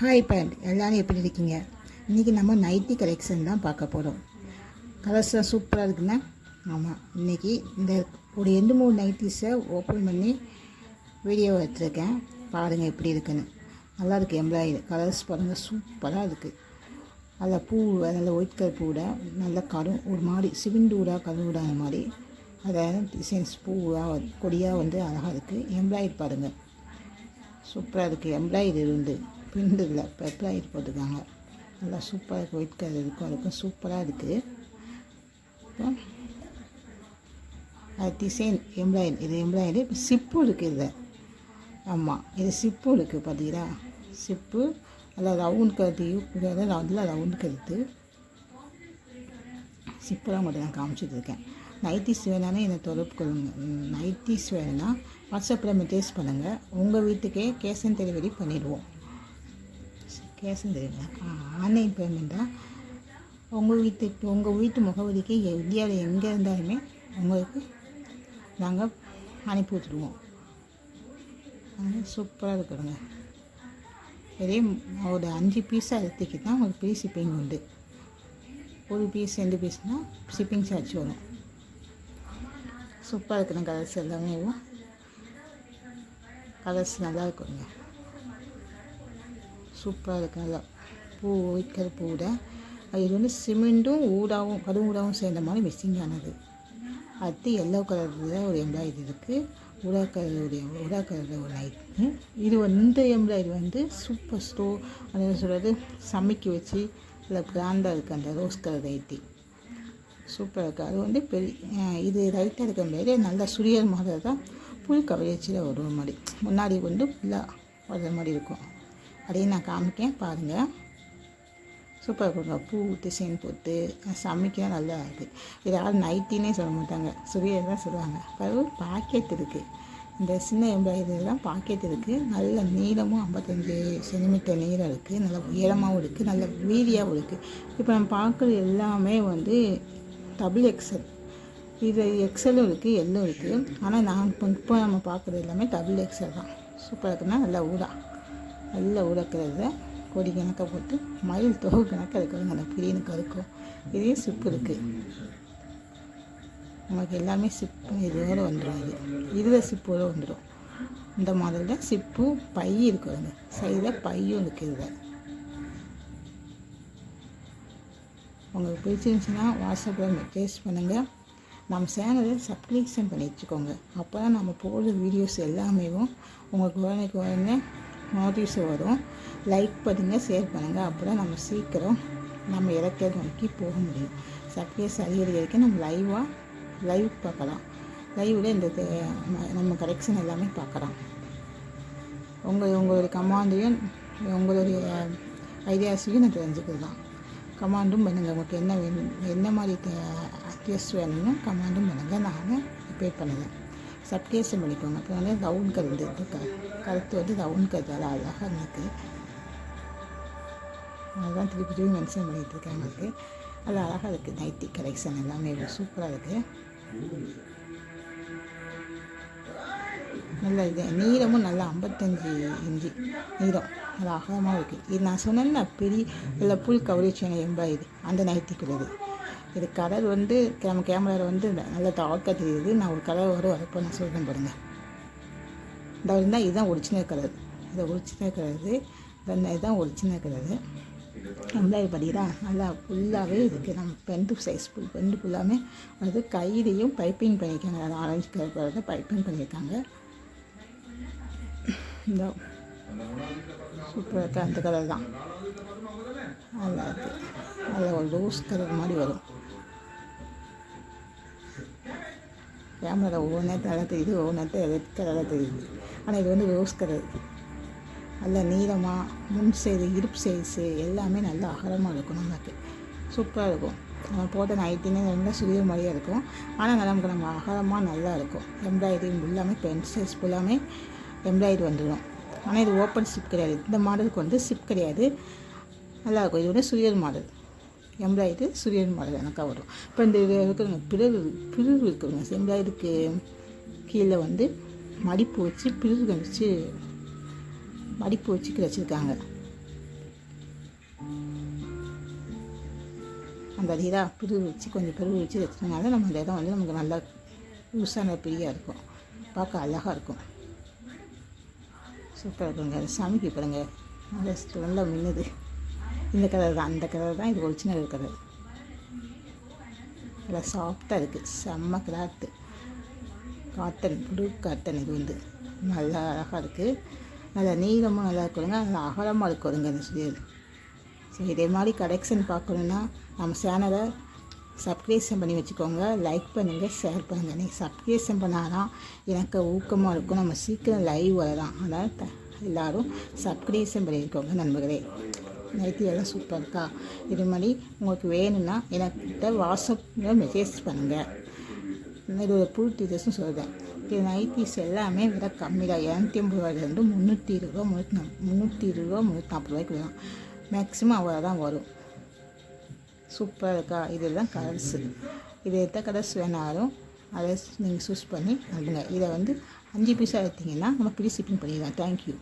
Hi pant எல்லோரும் எப்படி இருக்கீங்க? இன்றைக்கி நம்ம நைட்டி கலெக்ஷன் தான் பார்க்க போகிறோம். கலர்ஸ்லாம் சூப்பராக இருக்குண்ணா. ஆமாம், இன்றைக்கி இந்த ஒரு 2-3 நைட்டிஸை ஓப்பன் பண்ணி வீடியோ எடுத்துருக்கேன். பாருங்கள் எப்படி இருக்குன்னு. நல்லாயிருக்கு. எம்ப்ராய்டரி கலர்ஸ் பாருங்கள், சூப்பராக இருக்குது. அதில் பூ, நல்ல ஒயிட் கலர் பூவோட நல்ல ஒரு மாதிரி சிவிண்டூடா கருவூடா அந்த மாதிரி அதை டிசைன்ஸ் பூவாக கொடியாக வந்து அழகாக இருக்குது. எம்ப்ராய்டரி பாருங்கள், சூப்பராக இருக்குது. எம்ப்ராய்டரி வந்து பிரிண்ட் இல்லை, எம்ப்ராய்டரி போட்டிருக்காங்க. நல்லா சூப்பராக இருக்குது. ஒயிட் கலர் இருக்கும், அதுக்கும் சூப்பராக இருக்குது. அப்புறம் அது டிசைன் எம்ப்ராய்டரி, இது எம்ப்ராய்டரி. இப்போ சிப்பும் இருக்குது இதில். ஆமாம், இது சிப்பும் இருக்குது பார்த்தீங்களா? சிப்பு நல்லா ரவுண்ட் கருத்து, நல்லா ரவுண்ட் கருத்து சிப்பெல்லாம் மட்டும் நான் காமிச்சிட்ருக்கேன். நைட்டிஸ் வேணாலும் என்னை தொடர்பு கொள்ளுங்க. நைட்டிஸ் வேணுன்னா வாட்ஸ்அப்பில் மெசேஜ் பண்ணுங்கள். உங்கள் வீட்டுக்கே கேஷ் ஆன் டெலிவரி பண்ணிடுவோம். கேஷ் ஆன் டெலிவரி ஆன்லைன் பேமெண்ட்டாக உங்கள் வீட்டு முகவரிக்கு இந்தியாவில் எங்கே இருந்தாலுமே உங்களுக்கு நாங்கள் அனுப்பி விட்டுருவோம். சூப்பராக இருக்குதுங்க. இதே ஒரு 5 பீஸாக எடுத்துக்கி தான் உங்களுக்கு ஃப்ரீ ஷிப்பிங் உண்டு. ஒரு பீஸ் 2 பீஸ்னால் ஷிப்பிங் சார்ஜ் வரும். சூப்பராக இருக்குதுங்க. கலர்ஸ் எல்லாமே கலர்ஸ் நல்லா இருக்குங்க. சூப்பராக இருக்குது. நல்லா பூ ஒயிட் கலர் பூட இது வந்து சிமெண்ட்டும் ஊடாவும் கருவூடாவும் சேர்ந்த மாதிரி மிக்சிங் ஆனது. அடுத்து எல்லோ கலரில் ஒரு எம்ப்ராய்டரி இருக்குது. ஊடா கலரில் ஒரு லைட்டு. இது இந்த எம்ப்ராய்டரி வந்து சூப்பர் என்ன சொல்கிறது, சமைக்க வச்சு இல்லை கிராண்டாக இருக்குது. அந்த ரோஸ் கலர் லைட்டி சூப்பராக இருக்குது. அது வந்து இது ரைட்டாக இருக்க மாதிரி நல்லா சுரியல் மாதிரி தான் ஃபுல் கவரேஜில் வரும் மாதிரி. முன்னாடி வந்து ஃபுல்லாக வர்ற மாதிரி இருக்கும். அதையும் நான் காமிக்கேன் பாருங்கள். சூப்பராக இருக்கும். பூ டிசைன் போட்டு சமைக்கலாம் நல்லா இருக்குது. இது யாரும் நைட்டினே சொல்ல மாட்டாங்க, சுரியல் தான் சொல்லுவாங்க. பிறகு பாக்கெட் இருக்குது. இந்த சின்ன எம்ப்ராய்டரிலாம் பாக்கெட் இருக்குது. நல்ல நீளமும் 55 சென்டிமீட்டர் நீளம் இருக்குது. நல்ல உயரமாகவும் இருக்குது, நல்ல வீதியாகவும் இருக்குது. இப்போ நம்ம பார்க்குறது எல்லாமே வந்து டபுள் எக்ஸல். இது எக்ஸலும் இருக்குது, எல்லும் இருக்குது. ஆனால் இப்போ நம்ம பார்க்குறது எல்லாமே டபுள் எக்ஸல் தான். சூப்பராக இருக்குதுன்னா நல்ல ஊடக்கிறத கொடி கணக்காக போட்டு மயில் தொகை கணக்காக இருக்கிறது அந்த பிரியனுக்கு இருக்கும். இதே சிப்பு இருக்குது. நமக்கு எல்லாமே சிப்பு இதோடு வந்துடும். இதில் சிப்போடு வந்துடும். இந்த மாடலில் சிப்பு பை இருக்குதுங்க. சைடில் பையும் இருக்குது. இதில் உங்களுக்கு பிடிச்சிருந்துச்சின்னா வாட்ஸ்அப்பில் மெசேஜ் பண்ணுங்கள். நம்ம சேனலை சப்ஸ்கிரிப்ஷன் பண்ணி வச்சுக்கோங்க. அப்போ தான் நம்ம போடுற வீடியோஸ் எல்லாமே உங்களுக்கு உடனே நோட்டீஸ் வரும். லைக் பண்ணுங்கள், ஷேர் பண்ணுங்கள். அப்போ தான் நம்ம சீக்கிரம் நம்ம இலக்கை நோக்கி போக முடியும். சப்ஸ்கிரைஸ் அதிகரிக்க நம்ம லைவ் பார்க்கலாம். லைவில் இந்த நம்ம கலெக்ஷன் எல்லாமே பார்க்கலாம். உங்களுடைய கமாண்டையும் உங்களுடைய ஐடியாஸையும் நான் தெரிஞ்சுக்கலாம். கமாண்டும் பண்ணுங்கள். உங்களுக்கு என்ன வேணும், என்ன மாதிரி ட்ரெஸ் வேணும்னு கமாண்டும் பண்ணுங்கள். நான் ரிப்பேர் பண்ணுவேன். சப்ஸ்கிரிப்ஷன் பண்ணிக்கோங்க. அப்போ வந்து ரவுண்ட் கருத்து வந்து ரவுண்ட் கருத்து அழகாக இருக்குது. அதுதான் திருப்பி மென்ஷன் பண்ணிகிட்டு இருக்கேன். எனக்கு அது அழகாக இருக்குது. நைட்டி கலெக்ஷன் எல்லாமே சூப்பராக இருக்குது. நல்ல இது நீளமும் நல்லா 55 இன்ச்சு நீளம், அது அகலமாக இருக்குது. இது நான் சொன்னேன்னா இல்லை ஃபுல் கவரேஜ் எம்ப்ராய்டரி அந்த நைட்டிக்குள்ளது. இது கலர் வந்து நம்ம கேமராவில் வந்து நல்லா டார்க்காக தெரியுது. நான் ஒரு கலர் வரப்போ நான் சொல்கிறேன் பாருங்கள். இந்த இருந்தால் இதுதான் ஒரிஜினல் கலர். இது ஒரிஜினல் கலரு. இதுதான் ஒரிஜினல் கலரு. எம்ப்ராய்டரி படிக்கிறா நல்லா ஃபுல்லாகவே இருக்குது. நம்ம பெண்டு சைஸ் பெண்டு ஃபுல்லாமே வந்து கையிலையும் பைப்பிங் பண்ணியிருக்காங்க. அது ஆரஞ்சு கலர் பைப்பிங் பண்ணியிருக்காங்க. இந்த சூப்பராக இருக்குது. அந்த கலர் தான் நல்லா இருக்குது. அதில் ஒரு ரோஸ் கலர் மாதிரி வரும். கேமரா ஒவ்வொரு நேரத்தில் நல்லா தெரியுது, ஒவ்வொரு நேரத்தில் ரெட் கலராக தெரியுது. ஆனால் இது வந்து ரோஸ் கலர். நல்ல நீளமாக முன் சைடு இடுப்பு சைஸு எல்லாமே நல்லா அகலமாக இருக்கும். நமக்கு சூப்பராக இருக்கும். நம்ம போட்ட நைட்டினே நல்லா சுரிய மாதிரியாக இருக்கும். ஆனால் நமக்கு நம்ம அகலமாக நல்லா இருக்கும். எம்ப்ராய்டரி ஃபுல்லாமே பென் சைஸ் ஃபுல்லாமே எம்ப்ராய்டரி வந்துடும். ஆனால் இது ஓப்பன் சிப் கிடையாது. இந்த மாடலுக்கு வந்து சிப் கிடையாது. நல்லாயிருக்கும். இது வந்து சுரியல் மாடல். எம்ப்ராய்டரி சுரியல் மாடல் எனக்காக வரும். இப்போ இந்த இது இருக்குதுங்க, பிரிவு இருக்குதுங்க. எம்ப்ராய்டரிக்கு கீழே வந்து மடிப்பு வச்சு பிரிவு வச்சு கிடச்சிருக்காங்க. அந்த இதா பிரிவு வச்சு கொஞ்சம் பிரிவு வச்சு வச்சதுனால நம்ம அந்த இடம் வந்து நமக்கு நல்லா யூஸான பிரியாக இருக்கும், பார்க்க அழகாக இருக்கும், சூப்பராக இருக்குங்க. அது சாமிக்கு பாருங்க நல்லா மின்னுது. இந்த கலர் தான், அந்த கலர் தான் இது ஒரிஜினல் கலர். நல்லா சாஃப்டாக இருக்குது, செம்ம கிளாத்து காட்டன், புது காட்டன். இது வந்து நல்லா அழகாக இருக்குது, நல்லா நீளமும் நல்லா இருக்குதுங்க, நல்லா அகலமாக இருக்குதுங்க இந்த சுடிதார். சரி, இதே மாதிரி கலெக்ஷன் பார்க்கணுன்னா நம்ம சேனலை சப்ஸ்கிரிப்ஷன் பண்ணி வச்சுக்கோங்க, லைக் பண்ணுங்கள், ஷேர் பண்ணுங்கள். நீங்கள் சப்ஸ்கிரிப்ஷன் பண்ணாதான் எனக்கு ஊக்கமாக இருக்கும், நம்ம சீக்கிரம் லைவ் வரலாம். அதனால் எல்லோரும் சப்ஸ்கிரிப்ஷன் பண்ணியிருக்கோங்க நண்பர்களே. நைட்டி எல்லாம் சூப்பராக இருக்கா? இது மாதிரி உங்களுக்கு வேணும்னா எனக்கிட்ட வாட்ஸ்அப்பில் மெசேஜ் பண்ணுங்கள். இது ஒரு புது டீச்சர்ஸும் சொல்கிறேன். இது நைட்டிஸ் எல்லாமே விட கம்மி தான், 250 ரூபாயிலேருந்து 320 ரூபா, 320 ரூபா, 340 ரூபாய்க்கு வரும். மேக்ஸிமம் அவ்வளோ தான் வரும். சூப்பராக இருக்கா? இதுதான் கலர்ஸு. இது எந்த கலர்ஸ் வேணாலும் அதை நீங்கள் சூஸ் பண்ணி அனுப்புங்க. இதை வந்து 5 பீஸாக எடுத்திங்கன்னா நம்ம ஃப்ரீ ஷிப்பிங் பண்ணிடலாம். தேங்க்யூ.